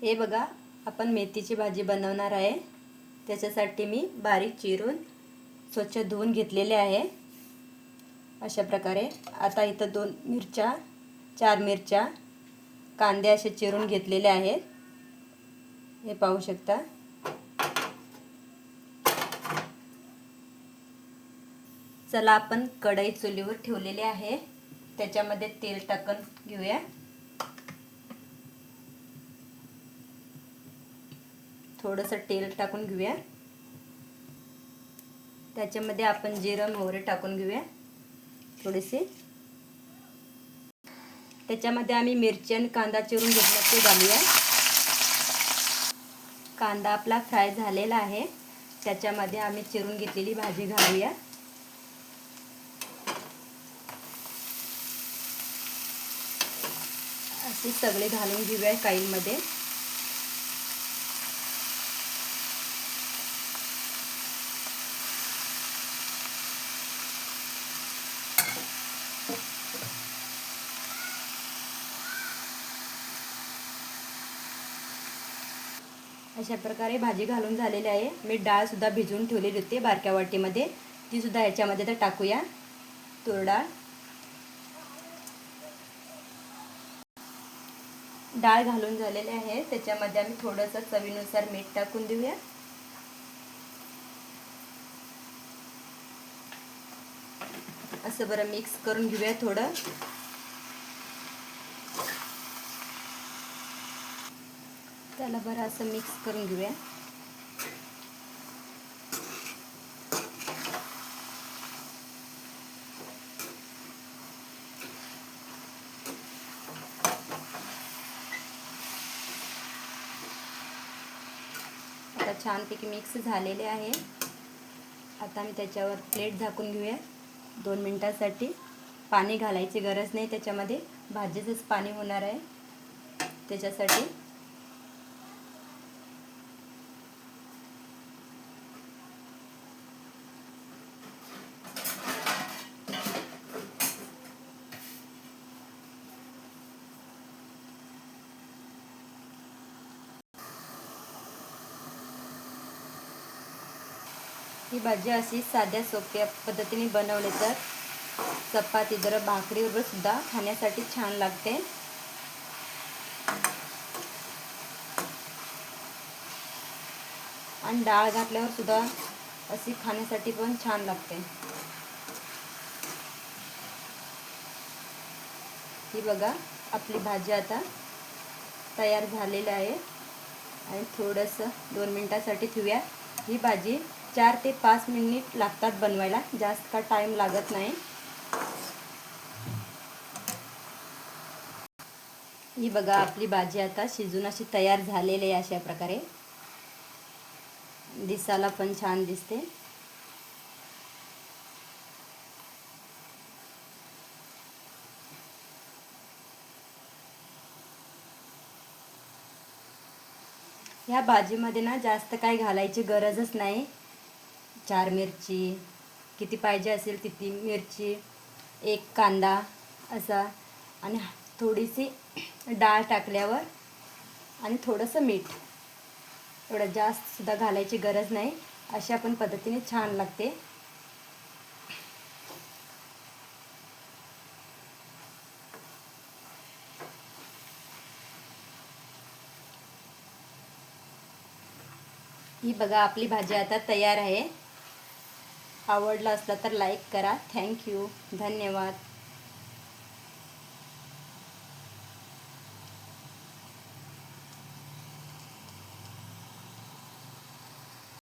हे बघा, आपण मेथीची भाजी बनवणार आहे। त्याच्यासाठी मी बारीक चिरून स्वच्छ धुवून घेतलेले आहे अशा प्रकारे। आता इथं 2 मिरच्या, 4 मिरच्या, कांदे असे चिरून घेतलेले आहेत, हे पाहू शकता। चला आपण कढई चुलीवर ठेवलेली आहे, त्याच्यामध्ये तेल टाकून घेऊया। थोडंसं तेल टाकून घेऊया, त्याच्यामध्ये आपण जिरं मोहरी टाकून घेऊया थोडेसे। त्याच्यामध्ये आम्ही मिरची आणि कांदा चिरून घेतला ते घालूया। कांदा आपला फ्राय झालेला आहे, त्याच्यामध्ये आम्ही चिरून घेतलेली भाजी घालूया। असे सगळे घालून घेऊया कढईमध्ये। अशा प्रकारे भाजी घालून झालेली आहे। मी डाळ सुद्धा भिजवून ठेवलेली होती बारक्या वाटीमध्ये, ती सुद्धा याच्यामध्ये टाकूया। तूर डाळ घालून झालेले आहे, त्याच्यामध्ये आम्ही थोडंसं चवीनुसार मीठ टाकून देऊया। असं बरं मिक्स करून घेऊया थोडं। त्याला बरं असं मिक्स करून घेऊया। आता छानपैकी मिक्स झालेले आहे। आता मी त्याच्यावर प्लेट झाकून घेऊया 2 मिनिटांसाठी। पाणी घालायची गरज नाही, त्याच्यामध्ये भाजीचंच पाणी होणार आहे त्याच्यासाठी। ही भाजी अशी साध्या सोप्या पद्धतीने बनवली तर चपाती जर भाकरीवर सुद्धा खाण्यासाठी छान लागते। आणि डाळ घातल्यावर सुद्धा अशी खाण्यासाठी पण छान लागते। ही बघा, आपली भाजी आता तयार झालेली आहे आणि थोडंसं 2 मिनिटांसाठी ठेवूया। ही भाजी 4 ते 5 मिनिट लागतात बनवायला, जास्त का टाइम लागत नाही। ही बघा, आपली भाजी आता शिजून अशी तयार झालेली आहे अशा प्रकारे। दिसायला पण छान दिसते। ह्या भाजीमध्ये ना जास्त काही घालायची गरजच नाही। 4 मिरची, किती पाहिजे असेल तितकी मिरची, 1 कांदा असा, आणि थोडीशी डाळ टाकल्यावर आणि थोडंसं मीठ, एवढं जास्त सुद्धा घालायची गरज नाही। अशा पण पद्धतीने छान लागते। ही बघा, आपली भाजी आता तयार आहे। आवडलं असलं तर लाईक करा। थँक्यू, धन्यवाद।